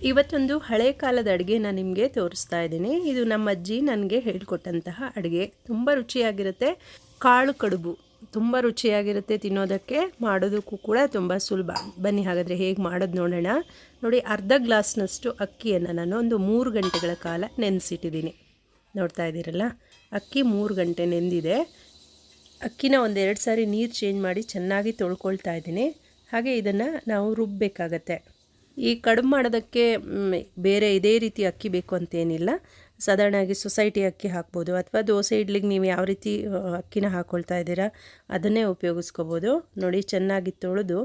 ಇವತ್ತೊಂದು ಹಳೆ ಕಾಲದ ಅಡುಗೆ ನಾನು ನಿಮಗೆ ತೋರಿಸ್ತಾ ಇದ್ದೀನಿ. ಇದು ನಮ್ಮ ಅಜ್ಜಿ ನನಗೆ ಹೇಳಿಕೊಟ್ಟಂತಹ ಅಡುಗೆ. ತುಂಬ ರುಚಿಯಾಗಿರುತ್ತೆ. ಕಾಳು ಕಡುಬು ತುಂಬ ರುಚಿಯಾಗಿರುತ್ತೆ ತಿನ್ನೋದಕ್ಕೆ, ಮಾಡೋದಕ್ಕೂ ಕೂಡ ತುಂಬ ಸುಲಭ. ಬನ್ನಿ ಹಾಗಾದರೆ ಹೇಗೆ ಮಾಡೋದು ನೋಡೋಣ. ನೋಡಿ, ಅರ್ಧ ಗ್ಲಾಸ್ನಷ್ಟು ಅಕ್ಕಿಯನ್ನು ನಾನು ಒಂದು 3 ಗಂಟೆಗಳ ಕಾಲ ನೆನೆಸಿಟ್ಟಿದ್ದೀನಿ. ನೋಡ್ತಾ ಇದ್ದೀರಲ್ಲ, ಅಕ್ಕಿ 3 ಗಂಟೆ ನೆಂದಿದೆ. ಅಕ್ಕಿನ ಒಂದೆರಡು ಸಾರಿ ನೀರು ಚೇಂಜ್ ಮಾಡಿ ಚೆನ್ನಾಗಿ ತೊಳ್ಕೊಳ್ತಾ ಇದ್ದೀನಿ. ಹಾಗೆ ಇದನ್ನು ನಾವು ರುಬ್ಬಬೇಕಾಗತ್ತೆ. ಈ ಕಡುಬು ಮಾಡೋದಕ್ಕೆ ಬೇರೆ ಇದೇ ರೀತಿ ಅಕ್ಕಿ ಬೇಕು ಅಂತೇನಿಲ್ಲ. ಸಾಧಾರಣವಾಗಿ ಸೊಸೈಟಿ ಅಕ್ಕಿ ಹಾಕ್ಬೋದು, ಅಥವಾ ದೋಸೆ ಇಡ್ಲಿಗೆ ನೀವು ಯಾವ ರೀತಿ ಅಕ್ಕಿನ ಹಾಕ್ಕೊಳ್ತಾ ಇದ್ದೀರಾ ಅದನ್ನೇ ಉಪಯೋಗಿಸ್ಕೋಬೋದು. ನೋಡಿ, ಚೆನ್ನಾಗಿ ತೊಳೆದು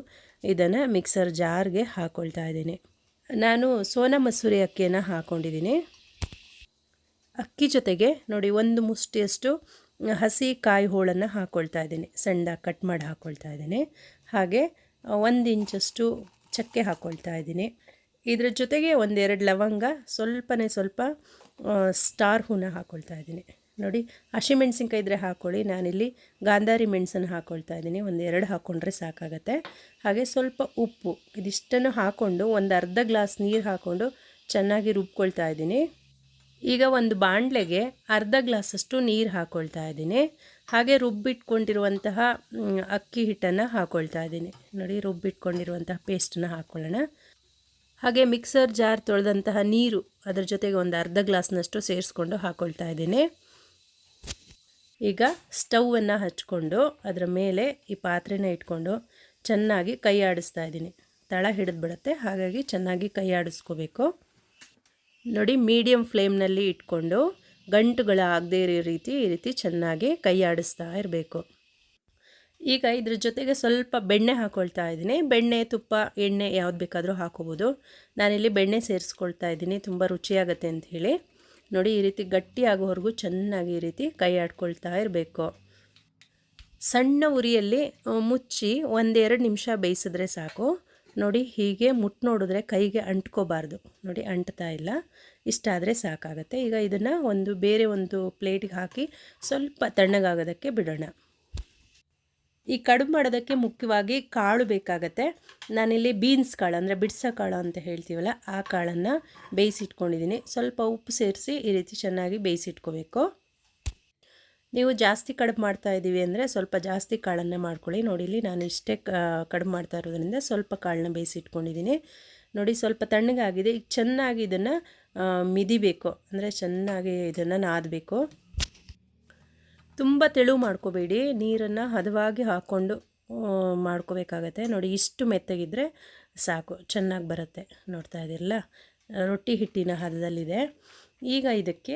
ಇದನ್ನು ಮಿಕ್ಸರ್ ಜಾರ್ಗೆ ಹಾಕ್ಕೊಳ್ತಾ ಇದ್ದೀನಿ. ನಾನು ಸೋನಾ ಮಸೂರಿ ಅಕ್ಕಿಯನ್ನು ಹಾಕ್ಕೊಂಡಿದ್ದೀನಿ. ಅಕ್ಕಿ ಜೊತೆಗೆ ನೋಡಿ, ಒಂದು ಮುಷ್ಟಿಯಷ್ಟು ಹಸಿ ಕಾಯಿ ಹೋಳನ್ನು ಹಾಕ್ಕೊಳ್ತಾ ಇದ್ದೀನಿ. ಸಣ್ಣದಾಗಿ ಕಟ್ ಮಾಡಿ ಹಾಕ್ಕೊಳ್ತಾ ಇದ್ದೀನಿ. ಹಾಗೆ 1 ಇಂಚಷ್ಟು ಚಕ್ಕೆ ಹಾಕ್ಕೊಳ್ತಾ ಇದ್ದೀನಿ. ಇದರ ಜೊತೆಗೆ 1-2 ಲವಂಗ, ಸ್ವಲ್ಪ ಸ್ಟಾರ್ ಹೂನ ಹಾಕ್ಕೊಳ್ತಾ ಇದ್ದೀನಿ. ನೋಡಿ, ಹಸಿಮೆಣ್ಸಿನ್ಕಾಯಿ ಇದ್ದರೆ ಹಾಕ್ಕೊಳ್ಳಿ. ನಾನಿಲ್ಲಿ ಗಾಂಧಾರಿ ಮೆಣಸನ್ನು ಹಾಕ್ಕೊಳ್ತಾ ಇದ್ದೀನಿ. 1-2 ಹಾಕ್ಕೊಂಡ್ರೆ ಸಾಕಾಗತ್ತೆ. ಹಾಗೆ ಸ್ವಲ್ಪ ಉಪ್ಪು, ಇದಿಷ್ಟನ್ನು ಹಾಕ್ಕೊಂಡು ಒಂದು ಅರ್ಧ ಗ್ಲಾಸ್ ನೀರು ಹಾಕ್ಕೊಂಡು ಚೆನ್ನಾಗಿ ರುಬ್ಕೊಳ್ತಾ ಇದ್ದೀನಿ. ಈಗ ಒಂದು ಬಾಣಲೆಗೆ ಅರ್ಧ ಗ್ಲಾಸಷ್ಟು ನೀರು ಹಾಕ್ಕೊಳ್ತಾ ಇದ್ದೀನಿ. ಹಾಗೆ ರುಬ್ಬಿಟ್ಕೊಂಡಿರುವಂತಹ ಅಕ್ಕಿ ಹಿಟ್ಟನ್ನು ಹಾಕ್ಕೊಳ್ತಾ ಇದ್ದೀನಿ. ನೋಡಿ, ರುಬ್ಬಿಟ್ಕೊಂಡಿರುವಂತಹ ಪೇಸ್ಟನ್ನು ಹಾಕ್ಕೊಳ್ಳೋಣ. ಹಾಗೆ ಮಿಕ್ಸರ್ ಜಾರ್ ತೊಳೆದಂತಹ ನೀರು ಅದರ ಜೊತೆಗೆ ಒಂದು ಅರ್ಧ ಗ್ಲಾಸ್ನಷ್ಟು ಸೇರಿಸ್ಕೊಂಡು ಹಾಕ್ಕೊಳ್ತಾ ಇದ್ದೀನಿ. ಈಗ ಸ್ಟವನ್ನು ಹಚ್ಕೊಂಡು ಅದರ ಮೇಲೆ ಈ ಪಾತ್ರೆನ ಇಟ್ಕೊಂಡು ಚೆನ್ನಾಗಿ ಕೈ ಆಡಿಸ್ತಾ ಇದ್ದೀನಿ. ತಳ ಹಿಡಿದು ಬಿಡುತ್ತೆ, ಹಾಗಾಗಿ ಚೆನ್ನಾಗಿ ಕೈ ಆಡಿಸ್ಕೋಬೇಕು. ನೋಡಿ, ಮೀಡಿಯಮ್ ಫ್ಲೇಮ್ನಲ್ಲಿ ಇಟ್ಕೊಂಡು ಗಂಟುಗಳಾಗದೇ ಇರೋ ರೀತಿ ಈ ರೀತಿ ಚೆನ್ನಾಗಿ ಕೈ ಆಡಿಸ್ತಾ ಇರಬೇಕು. ಈಗ ಇದ್ರ ಜೊತೆಗೆ ಸ್ವಲ್ಪ ಬೆಣ್ಣೆ ಹಾಕ್ಕೊಳ್ತಾ ಇದ್ದೀನಿ. ಬೆಣ್ಣೆ, ತುಪ್ಪ, ಎಣ್ಣೆ ಯಾವ್ದು ಬೇಕಾದರೂ ಹಾಕೋಬೋದು. ನಾನಿಲ್ಲಿ ಬೆಣ್ಣೆ ಸೇರಿಸ್ಕೊಳ್ತಾ ಇದ್ದೀನಿ, ತುಂಬ ರುಚಿಯಾಗತ್ತೆ ಅಂಥೇಳಿ. ನೋಡಿ, ಈ ರೀತಿ ಗಟ್ಟಿ ಆಗೋವರೆಗೂ ಚೆನ್ನಾಗಿ ಈ ರೀತಿ ಕೈ ಆಡ್ಕೊಳ್ತಾ ಇರಬೇಕು. ಸಣ್ಣ ಉರಿಯಲ್ಲಿ ಮುಚ್ಚಿ 1-2 ನಿಮಿಷ ಬೇಯಿಸಿದ್ರೆ ಸಾಕು. ನೋಡಿ, ಹೀಗೆ ನೋಡಿದ್ರೆ ಕೈಗೆ ಅಂಟ್ಕೋಬಾರ್ದು. ನೋಡಿ, ಅಂಟ್ತಾ ಇಲ್ಲ. ಇಷ್ಟಾದರೆ ಸಾಕಾಗತ್ತೆ. ಈಗ ಇದನ್ನು ಬೇರೆ ಒಂದು ಪ್ಲೇಟಿಗೆ ಹಾಕಿ ಸ್ವಲ್ಪ ತಣ್ಣಗಾಗೋದಕ್ಕೆ ಬಿಡೋಣ. ಈ ಕಡುಬು ಮಾಡೋದಕ್ಕೆ ಮುಖ್ಯವಾಗಿ ಕಾಳು ಬೇಕಾಗತ್ತೆ. ನಾನಿಲ್ಲಿ ಬೀನ್ಸ್ ಕಾಳು, ಅಂದರೆ ಬಿಡ್ಸ ಕಾಳು ಅಂತ ಹೇಳ್ತೀವಲ್ಲ, ಆ ಕಾಳನ್ನು ಬೇಯಿಸಿಟ್ಕೊಂಡಿದ್ದೀನಿ. ಸ್ವಲ್ಪ ಉಪ್ಪು ಸೇರಿಸಿ ಈ ರೀತಿ ಚೆನ್ನಾಗಿ ಬೇಯಿಸಿಟ್ಕೋಬೇಕು. ನೀವು ಜಾಸ್ತಿ ಕಡುಬು ಮಾಡ್ತಾಯಿದ್ದೀವಿ ಅಂದರೆ ಸ್ವಲ್ಪ ಜಾಸ್ತಿ ಕಾಳನ್ನು ಮಾಡ್ಕೊಳ್ಳಿ. ನೋಡಿ, ಇಲ್ಲಿ ನಾನು ಇಷ್ಟೇ ಕಡುಬು ಮಾಡ್ತಾ ಇರೋದ್ರಿಂದ ಸ್ವಲ್ಪ ಕಾಳನ್ನ ಬೇಯಿಸಿಟ್ಕೊಂಡಿದ್ದೀನಿ. ನೋಡಿ, ಸ್ವಲ್ಪ ತಣ್ಣಗಾಗಿದೆ. ಈಗ ಚೆನ್ನಾಗಿ ಇದನ್ನು ಮಿದಿಬೇಕು, ಅಂದರೆ ಚೆನ್ನಾಗಿ ಇದನ್ನು ನಾದಬೇಕು. ತುಂಬ ತೆಳು ಮಾಡ್ಕೋಬೇಡಿ, ನೀರನ್ನು ಹದವಾಗಿ ಹಾಕ್ಕೊಂಡು ಮಾಡ್ಕೋಬೇಕಾಗತ್ತೆ. ನೋಡಿ, ಇಷ್ಟು ಮೆತ್ತಗಿದ್ರೆ ಸಾಕು, ಚೆನ್ನಾಗಿ ಬರುತ್ತೆ. ನೋಡ್ತಾ ಇದ್ದೀರಲ್ಲ, ರೊಟ್ಟಿ ಹಿಟ್ಟಿನ ಹದದಲ್ಲಿದೆ. ಈಗ ಇದಕ್ಕೆ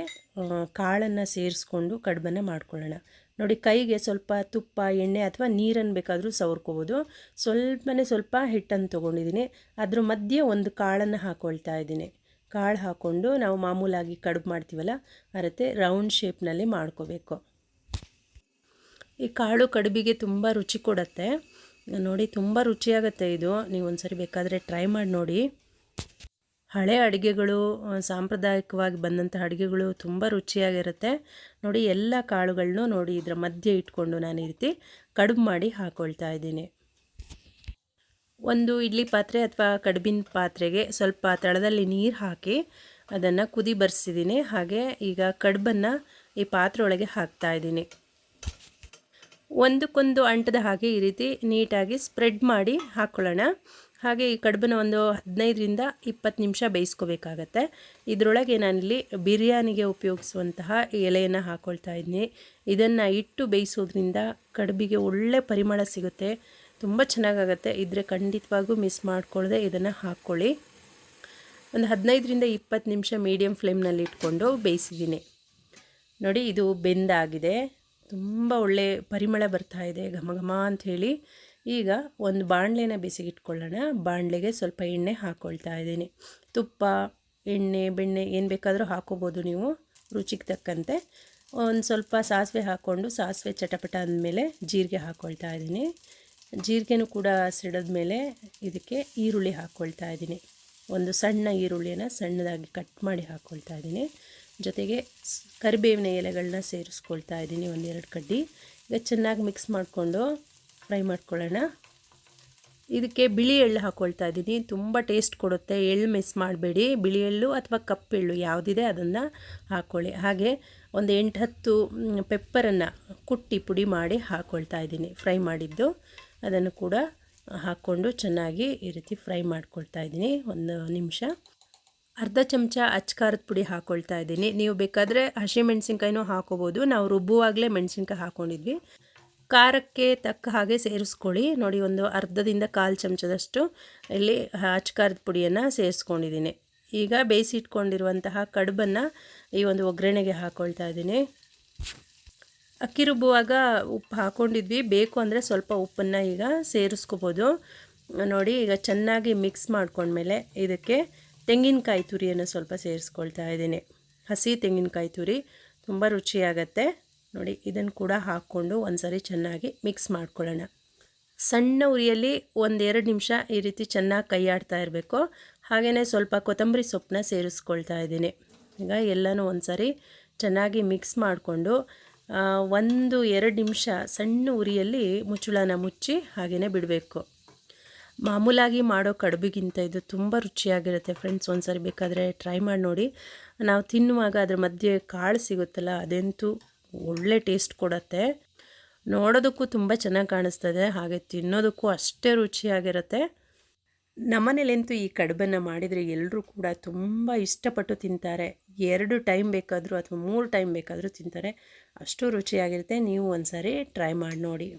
ಕಾಳನ್ನು ಸೇರಿಸ್ಕೊಂಡು ಕಡುಬನ್ನು ಮಾಡ್ಕೊಳ್ಳೋಣ. ನೋಡಿ, ಕೈಗೆ ಸ್ವಲ್ಪ ತುಪ್ಪ, ಎಣ್ಣೆ ಅಥವಾ ನೀರನ್ನು ಬೇಕಾದರೂ ಸವರ್ಕೋಬೋದು. ಸ್ವಲ್ಪ ಹಿಟ್ಟನ್ನು ತೊಗೊಂಡಿದ್ದೀನಿ. ಅದ್ರ ಮಧ್ಯೆ ಒಂದು ಕಾಳನ್ನು ಹಾಕ್ಕೊಳ್ತಾ ಇದ್ದೀನಿ. ಕಾಳು ಹಾಕ್ಕೊಂಡು ನಾವು ಮಾಮೂಲಾಗಿ ಕಡುಬು ಮಾಡ್ತೀವಲ್ಲ ಆ ರೀತಿ ರೌಂಡ್ ಶೇಪ್ನಲ್ಲಿ ಮಾಡ್ಕೋಬೇಕು. ಈ ಕಾಳು ಕಡುಬಿಗೆ ತುಂಬ ರುಚಿ ಕೊಡುತ್ತೆ. ನೋಡಿ, ತುಂಬ ರುಚಿಯಾಗುತ್ತೆ ಇದು. ನೀವು ಒಂದ್ಸರಿ ಬೇಕಾದರೆ ಟ್ರೈ ಮಾಡಿ ನೋಡಿ. ಹಳೆ ಅಡುಗೆಗಳು, ಸಾಂಪ್ರದಾಯಿಕವಾಗಿ ಬಂದಂಥ ಅಡುಗೆಗಳು ತುಂಬ ರುಚಿಯಾಗಿರುತ್ತೆ. ನೋಡಿ, ಎಲ್ಲ ಕಾಳುಗಳನ್ನೂ ನೋಡಿ ಇದರ ಮಧ್ಯೆ ಇಟ್ಕೊಂಡು ನಾನು ಈ ರೀತಿ ಕಡುಬು ಮಾಡಿ ಹಾಕ್ಕೊಳ್ತಾ ಇದ್ದೀನಿ. ಒಂದು ಇಡ್ಲಿ ಪಾತ್ರೆ ಅಥವಾ ಕಡುಬಿನ ಪಾತ್ರೆಗೆ ಸ್ವಲ್ಪ ತಳದಲ್ಲಿ ನೀರು ಹಾಕಿ ಅದನ್ನು ಕುದಿ ಬರ್ಸಿದ್ದೀನಿ. ಹಾಗೆ ಈಗ ಕಡುಬನ್ನು ಈ ಪಾತ್ರೆ ಒಳಗೆ ಹಾಕ್ತಾ ಇದ್ದೀನಿ. ಒಂದಕ್ಕೊಂದು ಅಂಟದ ಹಾಗೆ ಈ ರೀತಿ ನೀಟಾಗಿ ಸ್ಪ್ರೆಡ್ ಮಾಡಿ ಹಾಕ್ಕೊಳ್ಳೋಣ. ಹಾಗೆ ಈ ಕಡುಬನ್ನು ಒಂದು 15-20 ನಿಮಿಷ ಬೇಯಿಸ್ಕೋಬೇಕಾಗತ್ತೆ. ಇದರೊಳಗೆ ನಾನಿಲ್ಲಿ ಬಿರಿಯಾನಿಗೆ ಉಪಯೋಗಿಸುವಂತಹ ಎಲೆಯನ್ನು ಹಾಕ್ಕೊಳ್ತಾ ಇದ್ದೀನಿ. ಇದನ್ನು ಇಟ್ಟು ಬೇಯಿಸೋದ್ರಿಂದ ಕಡುಬಿಗೆ ಒಳ್ಳೆ ಪರಿಮಳ ಸಿಗುತ್ತೆ, ತುಂಬ ಚೆನ್ನಾಗಾಗತ್ತೆ. ಇದ್ರೆ ಖಂಡಿತವಾಗೂ ಮಿಸ್ ಮಾಡ್ಕೊಳ್ಳದೆ ಇದನ್ನು ಹಾಕ್ಕೊಳ್ಳಿ. ಒಂದು 15-20 ನಿಮಿಷ ಮೀಡಿಯಮ್ ಫ್ಲೇಮ್ನಲ್ಲಿ ಇಟ್ಕೊಂಡು ಬೇಯಿಸಿದ್ದೀನಿ. ನೋಡಿ, ಇದು ಬೆಂದಾಗಿದೆ, ತುಂಬ ಒಳ್ಳೆ ಪರಿಮಳ ಬರ್ತಾ ಇದೆ, ಘಮ ಘಮ ಅಂಥೇಳಿ. ಈಗ ಒಂದು ಬಾಣಲೆನ ಬಿಸಿಗಿಟ್ಕೊಳ್ಳೋಣ. ಬಾಣಲೆಗೆ ಸ್ವಲ್ಪ ಎಣ್ಣೆ ಹಾಕ್ಕೊಳ್ತಾ ಇದ್ದೀನಿ. ತುಪ್ಪ, ಎಣ್ಣೆ, ಬೆಣ್ಣೆ ಏನು ಬೇಕಾದರೂ ಹಾಕ್ಕೋಬೋದು ನೀವು ರುಚಿಗೆ ತಕ್ಕಂತೆ. ಒಂದು ಸ್ವಲ್ಪ ಸಾಸಿವೆ ಹಾಕ್ಕೊಂಡು, ಸಾಸಿವೆ ಚಟಪಟ ಅಂದಮೇಲೆ ಜೀರಿಗೆ ಹಾಕ್ಕೊಳ್ತಾ ಇದ್ದೀನಿ. ಜೀರಿಗೆನೂ ಕೂಡ ಸಿಡಿದ ಮೇಲೆ ಇದಕ್ಕೆ ಈರುಳ್ಳಿ ಹಾಕ್ಕೊಳ್ತಾ ಇದ್ದೀನಿ. ಒಂದು ಸಣ್ಣ ಈರುಳ್ಳಿಯನ್ನು ಸಣ್ಣದಾಗಿ ಕಟ್ ಮಾಡಿ ಹಾಕ್ಕೊಳ್ತಾ ಇದ್ದೀನಿ. ಜೊತೆಗೆ ಕರಿಬೇವಿನ ಎಲೆಗಳನ್ನ ಸೇರಿಸ್ಕೊಳ್ತಾ ಇದ್ದೀನಿ, 1-2 ಕಡ್ಡಿ. ಈಗ ಚೆನ್ನಾಗಿ ಮಿಕ್ಸ್ ಮಾಡಿಕೊಂಡು ಫ್ರೈ ಮಾಡ್ಕೊಳ್ಳೋಣ. ಇದಕ್ಕೆ ಬಿಳಿ ಎಳ್ಳು ಹಾಕ್ಕೊಳ್ತಾ ಇದ್ದೀನಿ. ತುಂಬ ಟೇಸ್ಟ್ ಕೊಡುತ್ತೆ. ಎಳ್ಳು ಮಿಸ್ ಮಾಡಬೇಡಿ. ಬಿಳಿ ಎಳ್ಳು ಅಥವಾ ಕಪ್ಪೆಳ್ಳು ಯಾವುದಿದೆ ಅದನ್ನು ಹಾಕ್ಕೊಳ್ಳಿ. ಹಾಗೆ ಒಂದು 8-10 ಪೆಪ್ಪರನ್ನು ಕುಟ್ಟಿ ಪುಡಿ ಮಾಡಿ ಹಾಕ್ಕೊಳ್ತಾ ಇದ್ದೀನಿ. ಫ್ರೈ ಮಾಡಿದ್ದು ಅದನ್ನು ಕೂಡ ಹಾಕ್ಕೊಂಡು ಚೆನ್ನಾಗಿ ಈ ರೀತಿ ಫ್ರೈ ಮಾಡ್ಕೊಳ್ತಾ ಇದ್ದೀನಿ 1 ನಿಮಿಷ. ಅರ್ಧ ಚಮಚ ಅಚ್ಕಾರದ ಪುಡಿ ಹಾಕ್ಕೊಳ್ತಾ ಇದ್ದೀನಿ. ನೀವು ಬೇಕಾದರೆ ಹಸಿಮೆಣ್ಸಿನ್ಕಾಯಿನೂ ಹಾಕೋಬೋದು. ನಾವು ರುಬ್ಬುವಾಗಲೇ ಮೆಣಸಿನ್ಕಾಯಿ ಹಾಕ್ಕೊಂಡಿದ್ವಿ. ಖಾರಕ್ಕೆ ತಕ್ಕ ಹಾಗೆ ಸೇರಿಸ್ಕೊಳ್ಳಿ. ನೋಡಿ, ಒಂದು ಅರ್ಧದಿಂದ 1/4 ಚಮಚದಷ್ಟು ಇಲ್ಲಿ ಅಚ್ಕಾರದ ಪುಡಿಯನ್ನು ಸೇರಿಸ್ಕೊಂಡಿದ್ದೀನಿ. ಈಗ ಬೇಯಿಸಿಟ್ಕೊಂಡಿರುವಂತಹ ಕಡುಬನ್ನು ಈ ಒಂದು ಒಗ್ಗರಣೆಗೆ ಹಾಕ್ಕೊಳ್ತಾ ಇದ್ದೀನಿ. ಅಕ್ಕಿ ರುಬ್ಬುವಾಗ ಉಪ್ಪು ಹಾಕ್ಕೊಂಡಿದ್ವಿ. ಬೇಕು ಅಂದರೆ ಸ್ವಲ್ಪ ಉಪ್ಪನ್ನು ಈಗ ಸೇರಿಸ್ಕೋಬೋದು. ನೋಡಿ, ಈಗ ಚೆನ್ನಾಗಿ ಮಿಕ್ಸ್ ಮಾಡ್ಕೊಂಡ್ಮೇಲೆ ಇದಕ್ಕೆ ತೆಂಗಿನಕಾಯಿ ತುರಿಯನ್ನು ಸ್ವಲ್ಪ ಸೇರಿಸ್ಕೊಳ್ತಾ ಇದ್ದೀನಿ. ಹಸಿ ತೆಂಗಿನಕಾಯಿ ತುರಿ ತುಂಬ ರುಚಿಯಾಗತ್ತೆ. ನೋಡಿ, ಇದನ್ನು ಕೂಡ ಹಾಕ್ಕೊಂಡು ಒಂದ್ಸರಿ ಚೆನ್ನಾಗಿ ಮಿಕ್ಸ್ ಮಾಡ್ಕೊಳ್ಳೋಣ. ಸಣ್ಣ ಉರಿಯಲ್ಲಿ 1-2 ನಿಮಿಷ ಈ ರೀತಿ ಚೆನ್ನಾಗಿ ಕೈ ಆಡ್ತಾ ಇರಬೇಕು. ಹಾಗೆಯೇ ಸ್ವಲ್ಪ ಕೊತ್ತಂಬರಿ ಸೊಪ್ಪನ್ನ ಸೇರಿಸ್ಕೊಳ್ತಾ ಇದ್ದೀನಿ. ಈಗ ಎಲ್ಲನೂ ಒಂದ್ಸರಿ ಚೆನ್ನಾಗಿ ಮಿಕ್ಸ್ ಮಾಡಿಕೊಂಡು 1-2 ನಿಮಿಷ ಸಣ್ಣ ಉರಿಯಲ್ಲಿ ಮುಚ್ಚಳನ ಮುಚ್ಚಿ ಹಾಗೆಯೇ ಬಿಡಬೇಕು. ಮಾಮೂಲಾಗಿ ಮಾಡೋ ಕಡುಬಿಗಿಂತ ಇದು ತುಂಬ ರುಚಿಯಾಗಿರುತ್ತೆ ಫ್ರೆಂಡ್ಸ್. ಒಂದ್ಸರಿ ಬೇಕಾದರೆ ಟ್ರೈ ಮಾಡಿ ನೋಡಿ. ನಾವು ತಿನ್ನುವಾಗ ಅದ್ರ ಮಧ್ಯೆ ಕಾಳು ಸಿಗುತ್ತಲ್ಲ, ಅದಂತೂ ಒಳ್ಳೆ ಟೇಸ್ಟ್ ಕೊಡುತ್ತೆ. ನೋಡೋದಕ್ಕೂ ತುಂಬ ಚೆನ್ನಾಗಿ ಕಾಣಿಸ್ತದೆ, ಹಾಗೆ ತಿನ್ನೋದಕ್ಕೂ ಅಷ್ಟೇ ರುಚಿಯಾಗಿರುತ್ತೆ. ನಮ್ಮನೇಲಂತೂ ಈ ಕಡುಬನ್ನು ಮಾಡಿದರೆ ಎಲ್ಲರೂ ಕೂಡ ತುಂಬ ಇಷ್ಟಪಟ್ಟು ತಿಂತಾರೆ. 2 ಟೈಮ್ ಬೇಕಾದರೂ ಅಥವಾ 3 ಟೈಮ್ ಬೇಕಾದರೂ ತಿಂತಾರೆ. ಅಷ್ಟು ರುಚಿಯಾಗಿರುತ್ತೆ. ನೀವು ಒಂದ್ಸರಿ ಟ್ರೈ ಮಾಡಿ ನೋಡಿ.